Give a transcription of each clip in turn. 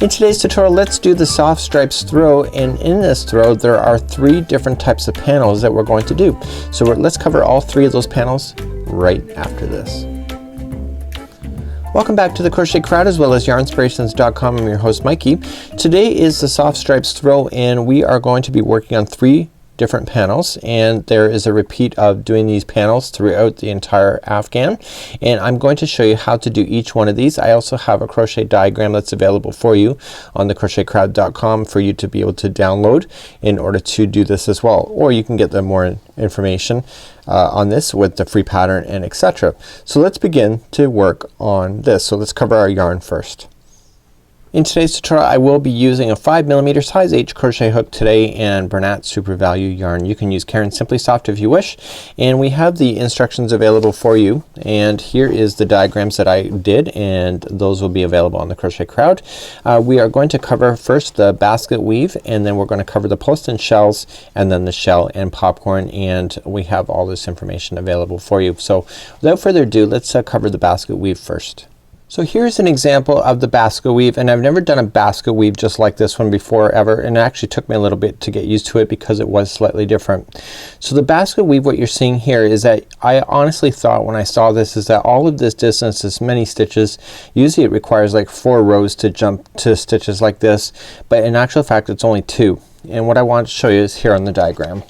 In today's tutorial, let's do the soft stripes throw, and in this throw there are 3 different types of panels that we're going to do. So let's cover all 3 of those panels right after this. Welcome back to the Crochet Crowd as well as Yarnspirations.com. I'm your host Mikey. Today is the soft stripes throw, and we are going to be working on 3 different panels, and there is a repeat of doing these panels throughout the entire Afghan, and I'm going to show you how to do each one of these. I also have a crochet diagram that's available for you on the crochetcrowd.com for you to be able to download in order to do this as well, or you can get the more information on this with the free pattern and etc. So let's begin to work on this. So let's cover our yarn first. In today's tutorial I will be using a 5mm size H crochet hook today and Bernat Super Value yarn. You can use Caron Simply Soft if you wish, and we have the instructions available for you, and here is the diagrams that I did, and those will be available on the Crochet Crowd. We are going to cover first the basket weave, and then we're going to cover the post and shells, and then the shell and popcorn, and we have all this information available for you. So without further ado, let's cover the basket weave first. So here's an example of the basket weave, and I've never done a basket weave just like this one before ever, and it actually took me a little bit to get used to it because it was slightly different. So the basket weave, what you're seeing here is that I honestly thought when I saw this is that all of this distance, this many stitches, usually it requires like 4 rows to jump to stitches like this, but in actual fact it's only 2, and what I want to show you is here on the diagram.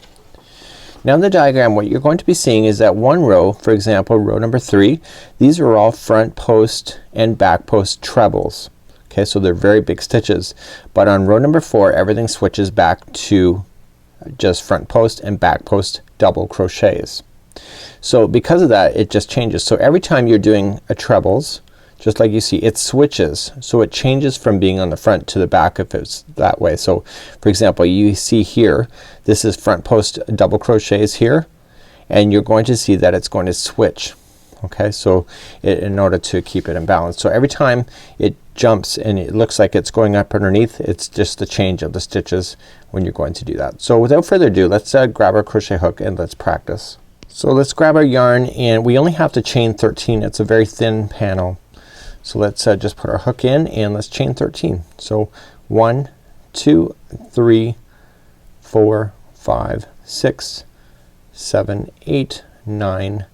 Now in the diagram what you're going to be seeing is that one row, for example row number 3, these are all front post and back post trebles. Okay, so they're very big stitches, but on row number 4 everything switches back to just front post and back post double crochets. So because of that it just changes. So every time you're doing a trebles, just like you see, it switches, so it changes from being on the front to the back if it's that way. So for example you see here this is front post double crochets here, and you're going to see that it's going to switch. Okay, so in order to keep it in balance. So every time it jumps and it looks like it's going up underneath, it's just the change of the stitches when you're going to do that. So without further ado, let's grab our crochet hook and let's practice. So let's grab our yarn, and we only have to chain 13. It's a very thin panel. So let's just put our hook in and let's chain 13. So 1, 2, 3, 4, 5, 6, 7, 8, 9,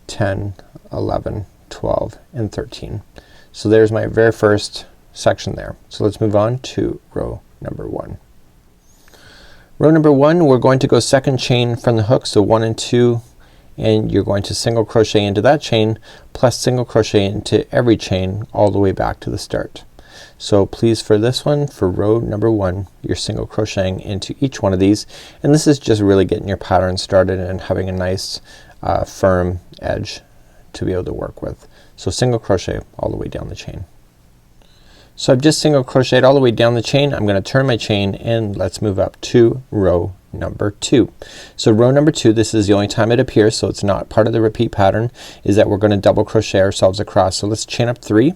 10, 11, 12, and 13. So there's my very first section there. So let's move on to row number 1. Row number 1 we're going to go second chain from the hook, so 1 and 2, and you're going to single crochet into that chain plus single crochet into every chain all the way back to the start. So please, for this one, for row number 1, you're single crocheting into each one of these, and this is just really getting your pattern started and having a nice firm edge to be able to work with. So single crochet all the way down the chain. So I've just single crocheted all the way down the chain. I'm gonna turn my chain and let's move up to row number 2. So row number 2, this is the only time it appears, so it's not part of the repeat pattern, is that we're gonna double crochet ourselves across. So let's chain up 3.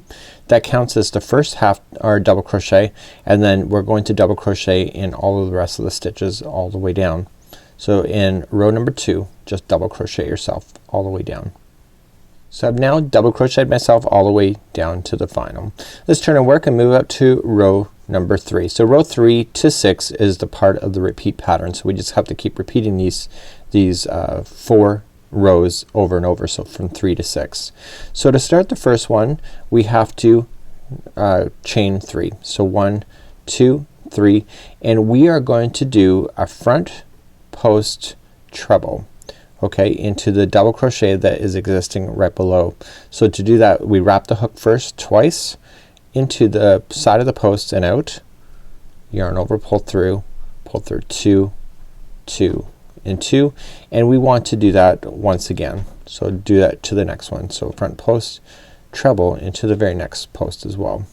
That counts as the first half or double crochet, and then we're going to double crochet in all of the rest of the stitches all the way down. So in row number 2 just double crochet yourself all the way down. So I've now double crocheted myself all the way down to the final. Let's turn and work and move up to row number 3. So row 3 to 6 is the part of the repeat pattern, so we just have to keep repeating these 4 rows over and over, so from 3 to 6. So to start the first one we have to chain 3. So 1, 2, 3, and we are going to do a front post treble, okay, into the double crochet that is existing right below. So to do that we wrap the hook first twice into the side of the post and out, yarn over, pull through 2, 2, and 2, and we want to do that once again. So do that to the next one. So front post treble into the very next post as well.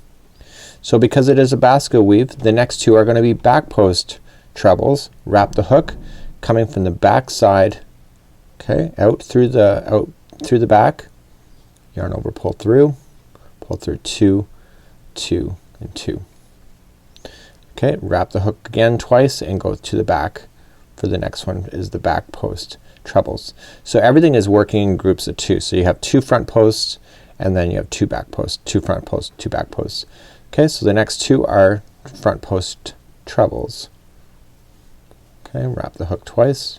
So because it is a basket weave, the next 2 are going to be back post trebles. Wrap the hook coming from the back side, okay, out through the back, yarn over, pull through 2, 2, and 2. Okay, wrap the hook again twice and go to the back. For the next one is the back post trebles. So everything is working in groups of 2. So you have 2 front posts and then you have 2 back posts, 2 front posts, 2 back posts. Okay, so the next two are front post trebles. Okay, wrap the hook twice.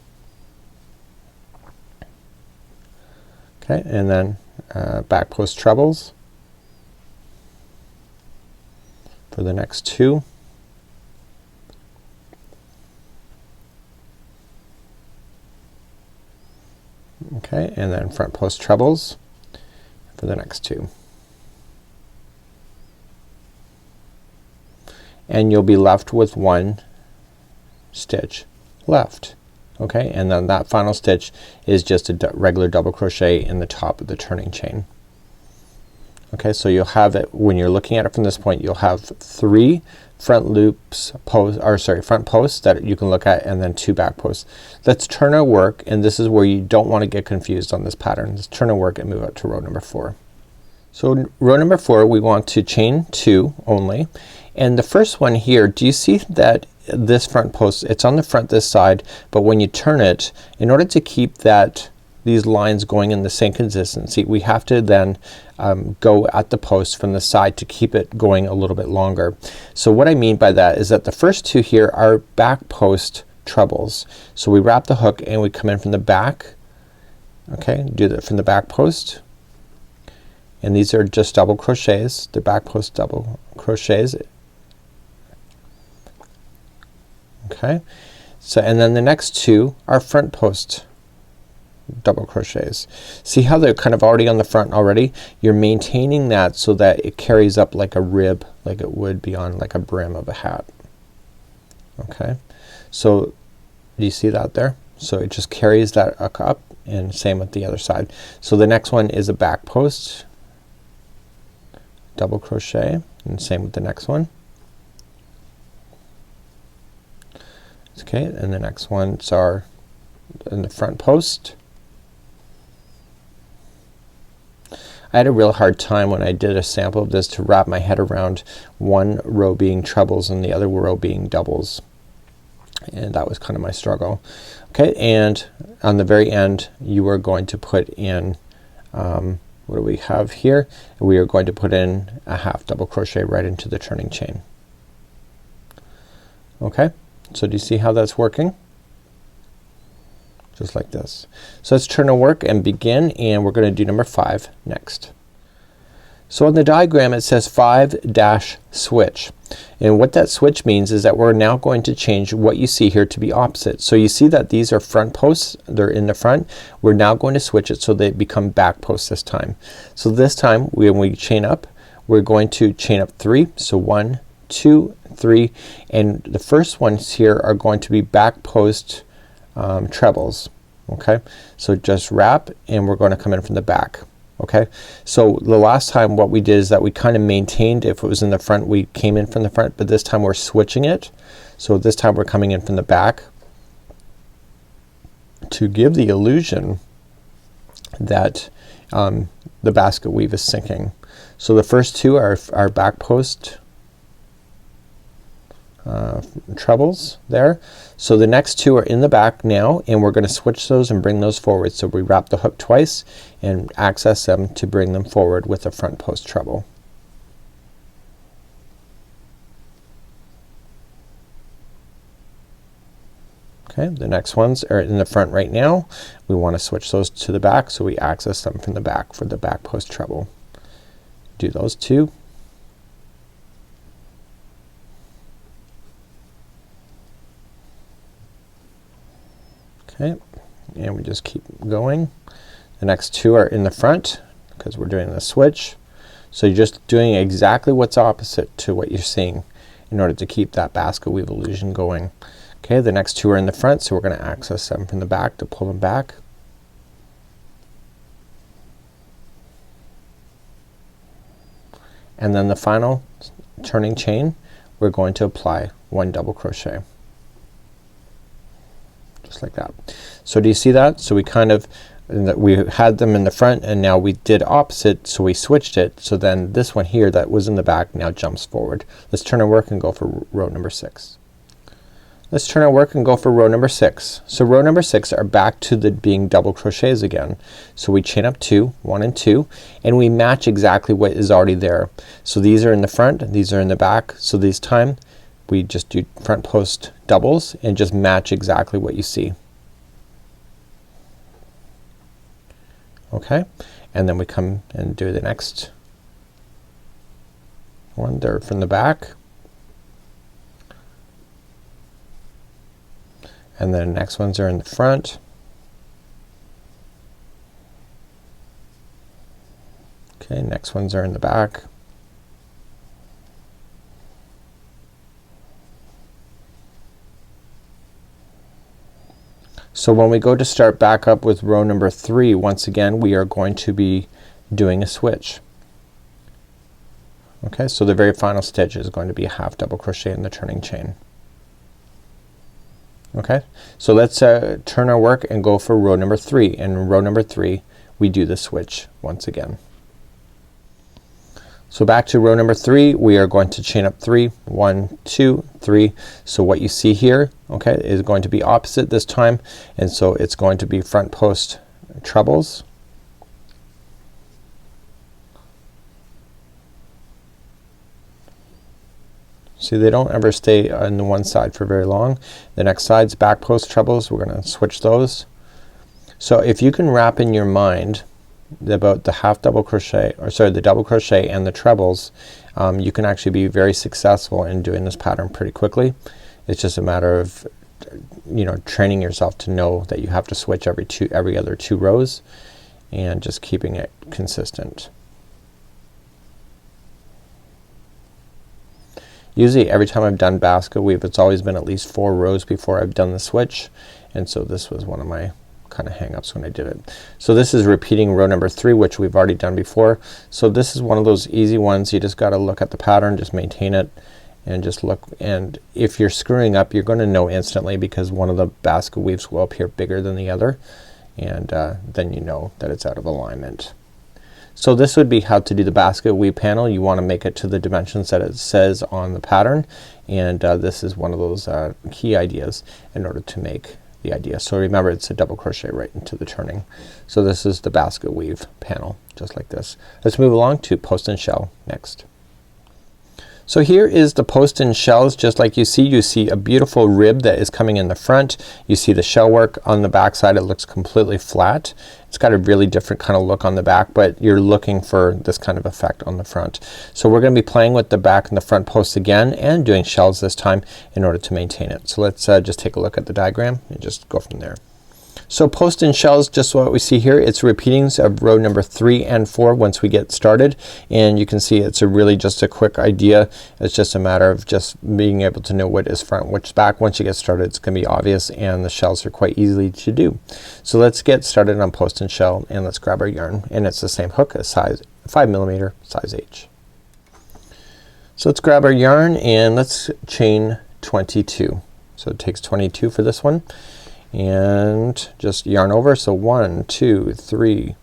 Okay, and then back post trebles for the next two. Okay, and then front post trebles for the next two. And you'll be left with one stitch left. Okay, and then that final stitch is just a regular double crochet in the top of the turning chain. Okay, so you'll have it, when you're looking at it from this point, you'll have 3 front loops front posts that you can look at, and then 2 back posts. Let's turn our work, and this is where you don't want to get confused on this pattern. Let's turn our work and move up to row number 4. So row number 4, we want to chain 2 only, and the first one here, do you see that this front post, it's on the front this side, but when you turn it, in order to keep these lines going in the same consistency, we have to then go at the post from the side to keep it going a little bit longer. So what I mean by that is that the first 2 here are back post trebles. So we wrap the hook and we come in from the back. Okay, do that from the back post, and these are just double crochets, the back post double crochets. Okay, so and then the next 2 are front post double crochets. See how they're kind of already on the front already? You're maintaining that so that it carries up like a rib, like it would be on like a brim of a hat. Okay, so do you see that there? So it just carries that up, and same with the other side. So the next one is a back post double crochet, and same with the next one. Okay, and the next ones are in the front post. I had a real hard time when I did a sample of this to wrap my head around one row being trebles and the other row being doubles, and that was kind of my struggle. Okay, and on the very end you are going to put in what do we have here? We are going to put in a half double crochet right into the turning chain. Okay, so do you see how that's working? Just like this. So let's turn our work and begin, and we're going to do number 5 next. So on the diagram it says 5-switch, and what that switch means is that we're now going to change what you see here to be opposite. So you see that these are front posts, they're in the front. We're now going to switch it so they become back posts this time. So this time when we chain up, we're going to chain up 3. So 1, 2, 3, and the first ones here are going to be back post trebles. Okay, so just wrap, and we're going to come in from the back. Okay, so the last time what we did is that we kind of maintained, if it was in the front we came in from the front, but this time we're switching it. So this time we're coming in from the back to give the illusion that the basket weave is sinking. So the first 2 are back post trebles there. So the next 2 are in the back now, and we're going to switch those and bring those forward. So we wrap the hook twice and access them to bring them forward with a front post treble. Okay, the next ones are in the front right now. We want to switch those to the back, so we access them from the back for the back post treble. Do those 2. Okay, and we just keep going. The next 2 are in the front because we're doing the switch. So you're just doing exactly what's opposite to what you're seeing in order to keep that basket weave illusion going. Okay, the next 2 are in the front, so we're going to access them from the back to pull them back. And then the final turning chain, we're going to apply 1 double crochet. Just like that. So do you see that? So we kind of, we had them in the front, and now we did opposite, so we switched it. So then this one here that was in the back now jumps forward. Let's turn our work and go for row number 6. Let's turn our work and go for row number 6. So row number 6 are back to the being double crochets again. So we chain up 2, 1 and 2, and we match exactly what is already there. So these are in the front, these are in the back. So this time we just do front post doubles and just match exactly what you see. Okay, and then we come and do the next one there from the back. And then the next ones are in the front. Okay, next ones are in the back. So when we go to start back up with row number 3, once again we are going to be doing a switch. Okay, so the very final stitch is going to be a half double crochet in the turning chain. Okay, so let's turn our work and go for row number 3. In row number 3 we do the switch once again. So back to row number 3 we are going to chain up 3, 1, 2, 3. So what you see here, okay, is going to be opposite this time, and so it's going to be front post trebles. See, they don't ever stay on the one side for very long. The next side's back post trebles. We're gonna switch those. So if you can wrap in your mind about the half double crochet, or sorry, the double crochet and the trebles, you can actually be very successful in doing this pattern pretty quickly. It's just a matter of, you know, training yourself to know that you have to switch every other 2 rows and just keeping it consistent. Usually every time I've done basket weave it's always been at least 4 rows before I've done the switch, and so this was one of my kind of hang-ups when I did it. So this is repeating row number 3, which we've already done before. So this is one of those easy ones. You just gotta look at the pattern, just maintain it, and just look, and if you're screwing up you're gonna know instantly because one of the basket weaves will appear bigger than the other, and then you know that it's out of alignment. So this would be how to do the basket weave panel. You want to make it to the dimensions that it says on the pattern, and this is one of those key ideas in order to make the idea. So remember, it's a double crochet right into the turning. So this is the basket weave panel, just like this. Let's move along to post and shell next. So here is the post and shells. Just like you see a beautiful rib that is coming in the front. You see the shell work on the back side. It looks completely flat. It's got a really different kind of look on the back, but you're looking for this kind of effect on the front. So we're gonna be playing with the back and the front posts again and doing shells this time in order to maintain it. So let's just take a look at the diagram and just go from there. So post and shells, just what we see here, it's repeatings of row number 3 and 4 once we get started, and you can see it's really just a quick idea. It's just a matter of just being able to know what is front, which is back. Once you get started it's gonna be obvious, and the shells are quite easy to do. So let's get started on post and shell, and let's grab our yarn, and it's the same hook, a size 5mm, size H. So let's grab our yarn and let's chain 22. So it takes 22 for this one, and just yarn over. So 1, 2, 3,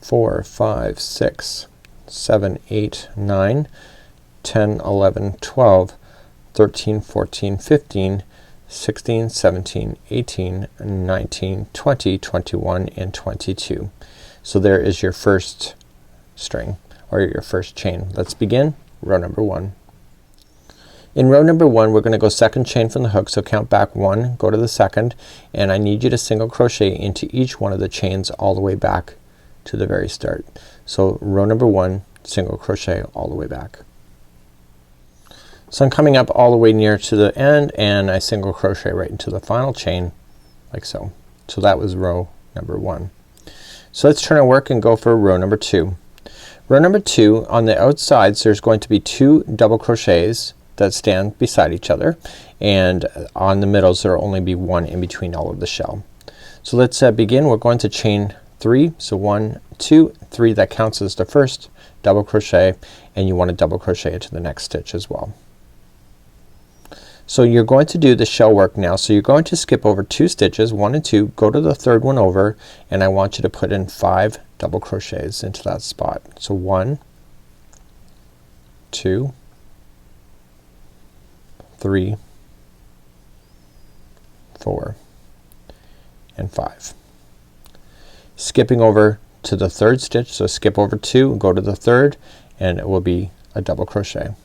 4, 5, 6, 7, 8, 9, 10, 11, 12, 13, 14, 15, 16, 17, 18, 19, 20, 21, and 22. So there is your first string, or your first chain. Let's begin row number 1. In row number 1 we're gonna go second chain from the hook, so count back 1, go to the second, and I need you to single crochet into each one of the chains all the way back to the very start. So row number 1, single crochet all the way back. So I'm coming up all the way near to the end, and I single crochet right into the final chain like so. So that was row number 1. So let's turn our work and go for row number 2. Row number 2, on the outsides there's going to be 2 double crochets that stand beside each other, and on the middles there will only be 1 in between all of the shell. So let's begin. We're going to chain 3. So 1, 2, 3, that counts as the first double crochet, and you want to double crochet into the next stitch as well. So you're going to do the shell work now. So you're going to skip over 2 stitches, 1 and 2, go to the third one over, and I want you to put in 5 double crochets into that spot. So 1, 2, 3, 4 and 5. Skipping over to the third stitch, so skip over 2, go to the third, and it will be a double crochet.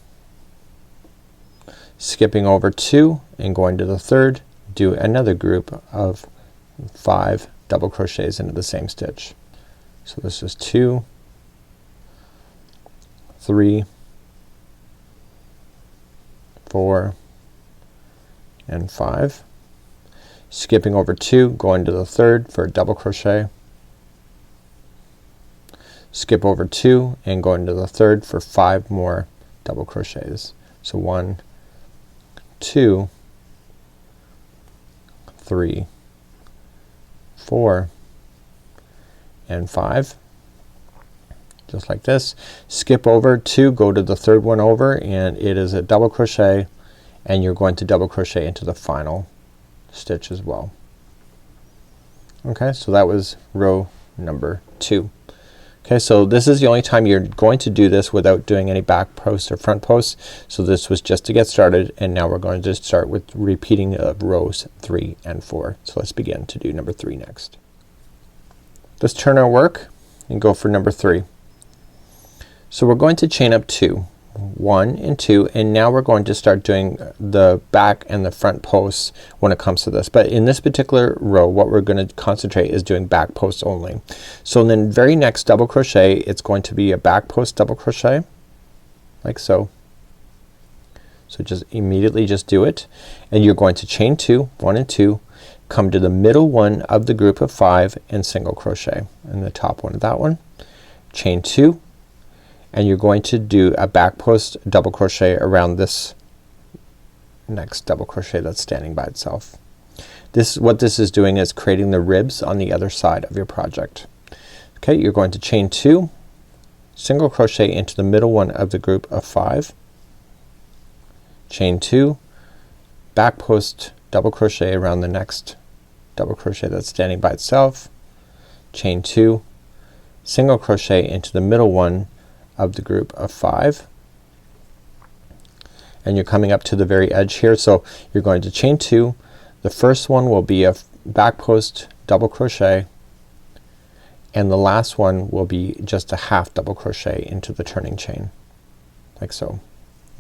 Skipping over 2 and going to the third, do another group of 5 double crochets into the same stitch. So this is 2, 3, 4 and 5. Skipping over 2, going to the third for a double crochet. Skip over 2 and go into the third for 5 more double crochets. So 1, 2, 3, 4 and 5, just like this. Skip over 2, go to the third one over, and it is a double crochet, and you're going to double crochet into the final stitch as well. Okay, so that was row number 2. Okay, so this is the only time you're going to do this without doing any back posts or front posts. So this was just to get started, and now we're going to start with repeating of rows 3 and 4. So let's begin to do number 3 next. Let's turn our work and go for number 3. So we're going to chain up 2, 1 and 2, and now we're going to start doing the back and the front posts when it comes to this. But in this particular row, what we're going to concentrate is doing back posts only. So in the very next double crochet, it's going to be a back post double crochet like so. So just immediately just do it, and you're going to chain 2, 1 and 2, come to the middle one of the group of 5 and single crochet in the top one of that one, chain 2, and you're going to do a back post double crochet around this next double crochet that's standing by itself. What this is doing is creating the ribs on the other side of your project. Okay, you're going to chain 2, single crochet into the middle one of the group of 5, chain 2, back post double crochet around the next double crochet that's standing by itself, chain 2, single crochet into the middle one of the group of 5, and you're coming up to the very edge here. So you're going to chain 2, the first one will be a back post double crochet, and the last one will be just a half double crochet into the turning chain like so.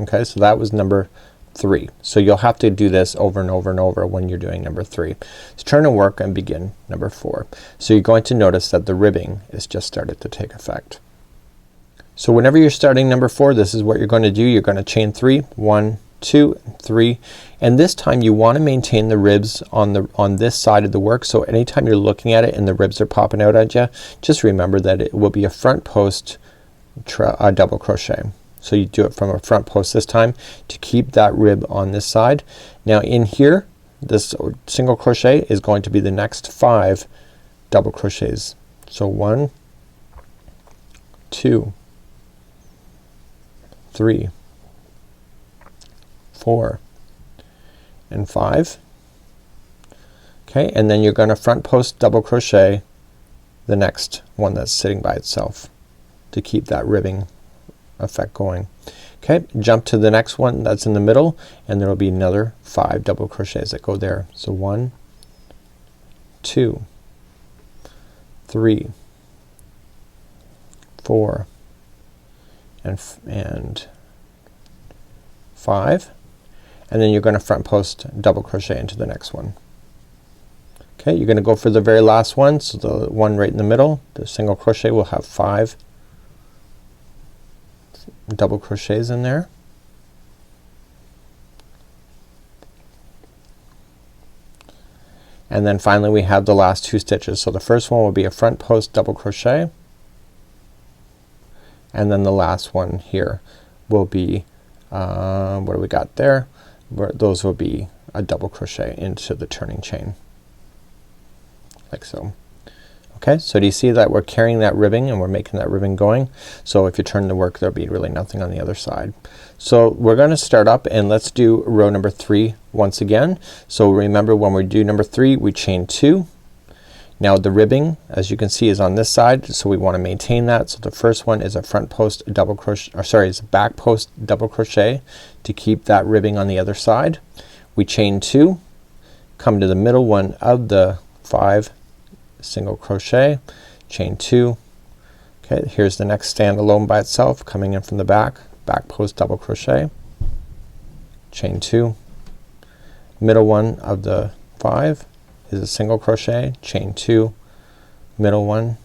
Okay, so that was number 3. So you'll have to do this over and over and over when you're doing number 3. So turn and work and begin number 4. So you're going to notice that the ribbing is just started to take effect. So whenever you're starting number 4, this is what you're going to do. You're going to chain 3, 1, 2, 3, and this time you want to maintain the ribs on this side of the work. So anytime you're looking at it and the ribs are popping out at you, just remember that it will be a front post double crochet. So you do it from a front post this time to keep that rib on this side. Now in here, this single crochet is going to be the next 5 double crochets. So 1, 2, 3, 4 and 5. Okay, and then you're going to front post double crochet the next one that's sitting by itself to keep that ribbing effect going. Okay, jump to the next one that's in the middle, and there will be another 5 double crochets that go there. So 1, 2, 3, 4 and 5, and then you're going to front post double crochet into the next one. Okay, you're going to go for the very last one, so the one right in the middle, the single crochet will have 5 double crochets in there. And then finally we have the last 2 stitches. So the first one will be a front post double crochet, and then the last one here will be what do we got there? Those will be a double crochet into the turning chain like so. Okay, so do you see that we're carrying that ribbing and we're making that ribbing going? So if you turn the work, there'll be really nothing on the other side. So we're going to start up and let's do row number 3 once again. So remember, when we do number 3, we chain 2. Now the ribbing, as you can see, is on this side, so we want to maintain that. So the first one is a front post double crochet, or sorry, it's a back post double crochet to keep that ribbing on the other side. We chain 2, come to the middle one of the 5, single crochet, chain 2. Okay, here's the next standalone by itself coming in from the back, back post double crochet, chain 2, middle one of the 5 is a single crochet, chain 2, middle one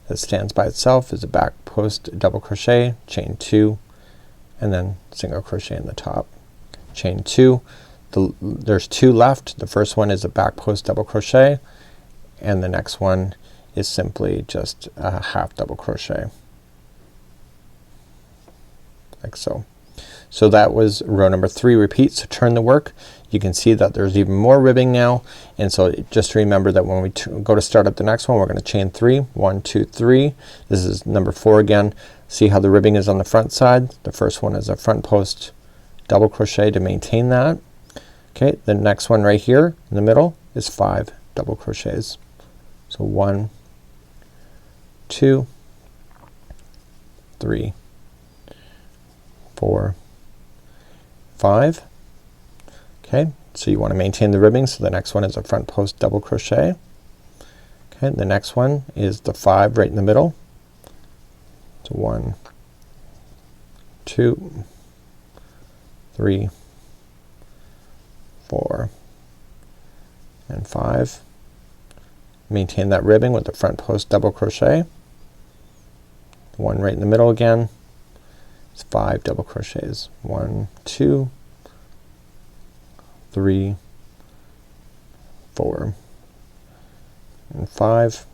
that stands by itself is a back post double crochet, chain 2, and then single crochet in the top, chain 2. There's 2 left. The first one is a back post double crochet, and the next one is simply just a half double crochet, like so. So that was row number 3. Repeat. So turn the work. You can see that there's even more ribbing now, and so just remember that when we go to start up the next one, we're gonna chain 3, 1 2 3. This is number 4 again. See how the ribbing is on the front side. The first one is a front post double crochet to maintain that. Okay, the next one right here in the middle is 5 double crochets. So 1 2 3 4 5. Okay, so you want to maintain the ribbing, so the next one is a front post double crochet. Okay, the next one is the 5 right in the middle. So 1 2 3 4 and 5. Maintain that ribbing with the front post double crochet. One right in the middle again. It's 5 double crochets. 1 2 3 4 and 5.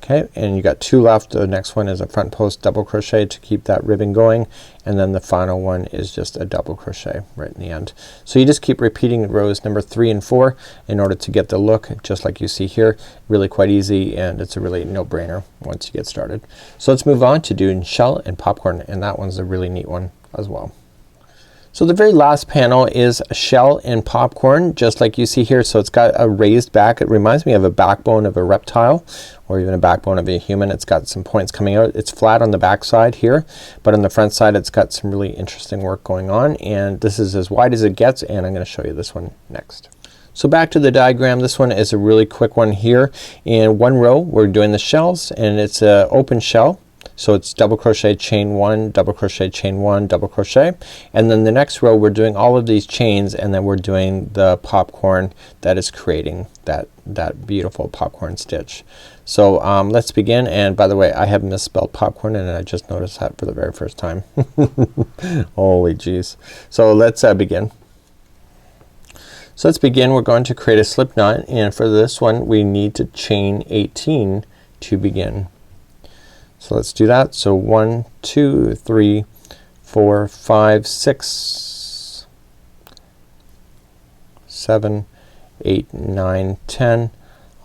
Okay, and you got 2 left. The next one is a front post double crochet to keep that ribbon going, and then the final one is just a double crochet right in the end. So you just keep repeating rows number 3 and 4 in order to get the look just like you see here. Really quite easy, and it's a really no-brainer once you get started. So let's move on to doing shell and popcorn, and that one's a really neat one as well. So the very last panel is shell and popcorn, just like you see here. So it's got a raised back. It reminds me of a backbone of a reptile, or even a backbone of a human. It's got some points coming out. It's flat on the back side here, but on the front side it's got some really interesting work going on, and this is as wide as it gets, and I'm gonna show you this one next. So back to the diagram. This one is a really quick one here. In one row we're doing the shells, and it's a open shell. So it's double crochet, chain 1, double crochet, chain 1, double crochet, and then the next row we're doing all of these chains, and then we're doing the popcorn that is creating that beautiful popcorn stitch. So let's begin, and by the way, I have misspelled popcorn, and I just noticed that for the very first time. Holy jeez. So let's begin. So let's begin. We're going to create a slip knot, and for this one we need to chain 18 to begin. So let's do that. So 1 2 3 4 5 6 7 8 9 10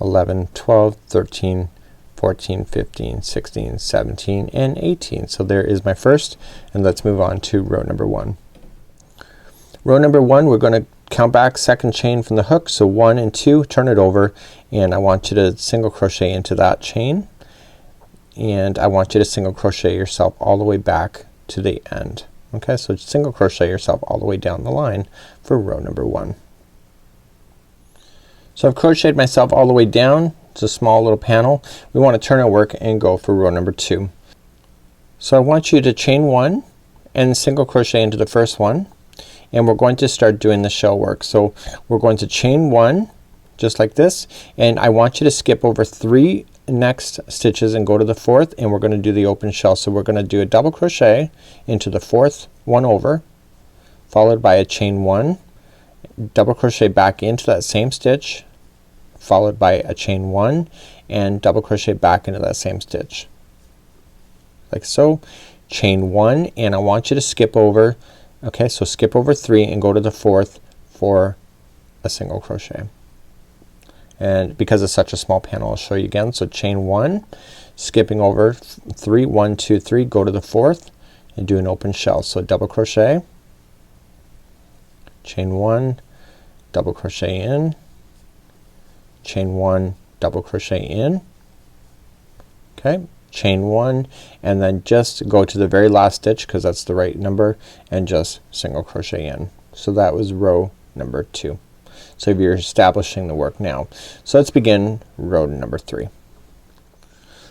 11 12 13 14 15 16 17 and 18. So there is my first, and let's move on to row number 1. Row number 1, we're going to count back second chain from the hook. So 1 and 2, turn it over, and I want you to single crochet into that chain, and I want you to single crochet yourself all the way back to the end. Okay, so single crochet yourself all the way down the line for row number 1. So I've crocheted myself all the way down. It's a small little panel. We want to turn our work and go for row number 2. So I want you to chain 1 and single crochet into the first one, and we're going to start doing the shell work. So we're going to chain 1 just like this, and I want you to skip over 3 next stitches and go to the 4th, and we're going to do the open shell. So we're going to do a double crochet into the 4th one over, followed by a chain 1, double crochet back into that same stitch, followed by a chain 1 and double crochet back into that same stitch like so, chain 1, and I want you to skip over, okay, so skip over 3 and go to the 4th for a single crochet. And because it's such a small panel, I'll show you again. So chain 1, skipping over 3, 1 2 3, go to the 4th and do an open shell. So double crochet, chain 1, double crochet in, chain 1, double crochet in, okay, chain 1, and then just go to the very last stitch because that's the right number, and just single crochet in. So that was row number 2. So you're establishing the work now. So let's begin row number 3.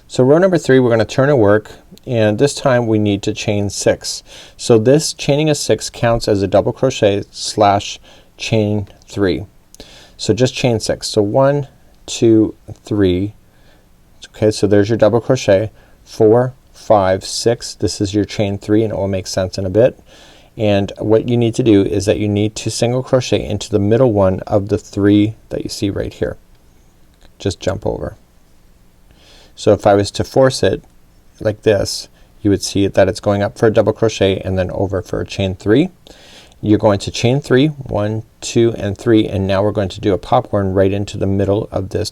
So row number 3 we're gonna turn our work, and this time we need to chain 6. So this chaining of 6 counts as a double crochet slash chain 3. So just chain 6. So 1, 2, 3. Okay, so there's your double crochet. 4, 5, 6. This is your chain 3, and it will make sense in a bit. And what you need to do is that you need to single crochet into the middle one of the 3 that you see right here. Just jump over. So if I was to force it like this, you would see that it's going up for a double crochet and then over for a chain 3. You're going to chain 3, 1, 2, and 3, and now we're going to do a popcorn right into the middle of this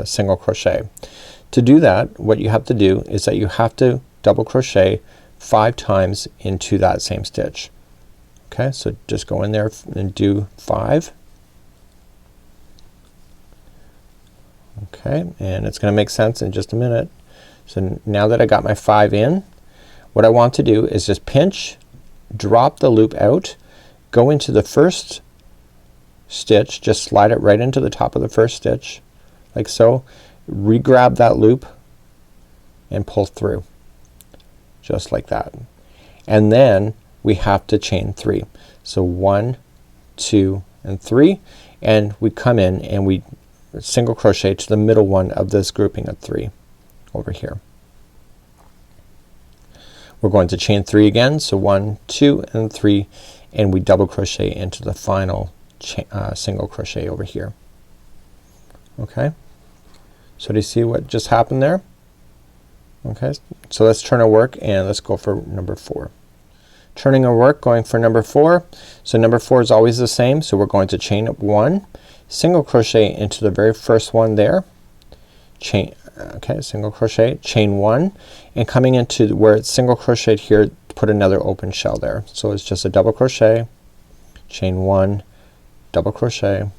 single crochet. To do that, what you have to do is that you have to double crochet 5 times into that same stitch. Okay, so just go in there and do 5. Okay, and it's gonna make sense in just a minute. So now that I got my 5 in, what I want to do is just pinch, drop the loop out, go into the first stitch, just slide it right into the top of the first stitch like so, re-grab that loop and pull through just like that, and then we have to chain 3. So 1, 2, and 3, and we come in and we single crochet to the middle one of this grouping of 3 over here. We're going to chain 3 again, so 1, 2, and 3, and we double crochet into the final single crochet over here. Okay, so do you see what just happened there? Okay, so let's turn our work and let's go for number 4. Turning our work, going for number 4. So number 4 is always the same, so we're going to chain up 1, single crochet into the very first one there, chain, okay, single crochet, chain 1, and coming into where it's single crocheted here, put another open shell there. So it's just a double crochet, chain 1, double crochet,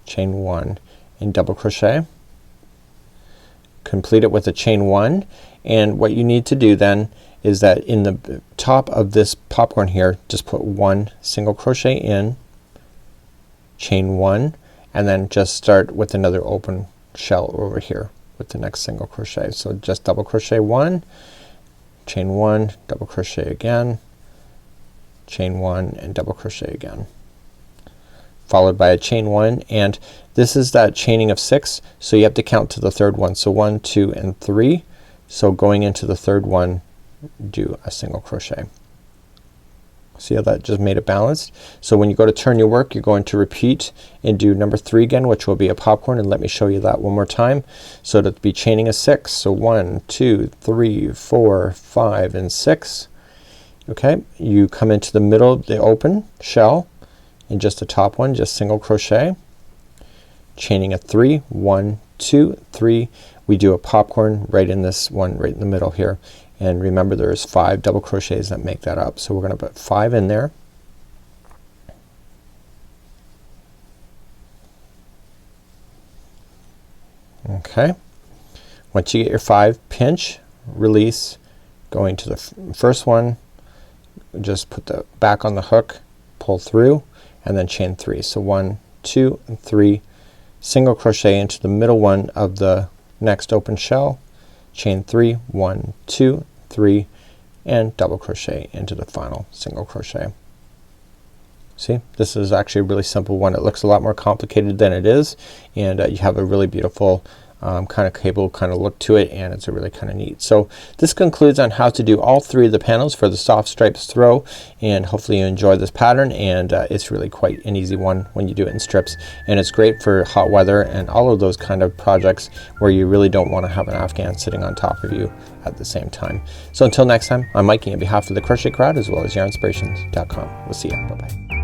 chain 1, and double crochet. Complete it with a chain 1, and what you need to do then is that in the top of this popcorn here, just put 1 single crochet in, chain 1, and then just start with another open shell over here with the next single crochet. So just double crochet 1, chain 1, double crochet again, chain 1, and double crochet again, followed by a chain 1, and this is that chaining of 6, so you have to count to the third one. So 1, 2, and 3. So going into the third one, do a single crochet. See how that just made it balanced? So when you go to turn your work, you're going to repeat and do number 3 again, which will be a popcorn, and let me show you that one more time. So to be chaining a 6, so 1, 2, 3, 4, 5, and 6. Okay, you come into the middle of the open shell, and just the top one, just single crochet, chaining a 3, 1, 2, 3. We do a popcorn right in this one right in the middle here, and remember there's 5 double crochets that make that up. So we're gonna put 5 in there. Okay, once you get your 5, pinch, release, going to the first one, just put the back on the hook, pull through, and then chain 3. So 1, 2, and 3, single crochet into the middle one of the next open shell, chain 3, 1, 2, 3, and double crochet into the final single crochet. See, this is actually a really simple one. It looks a lot more complicated than it is, and you have a really beautiful kind of cable kind of look to it, and it's a really kind of neat. So this concludes on how to do all 3 of the panels for the Soft Stripes throw, and hopefully you enjoy this pattern, and it's really quite an easy one when you do it in strips, and it's great for hot weather and all of those kind of projects where you really don't want to have an Afghan sitting on top of you at the same time. So until next time, I'm Mikey on behalf of the Crochet Crowd as well as Yarnspirations.com. We'll see you. Bye bye.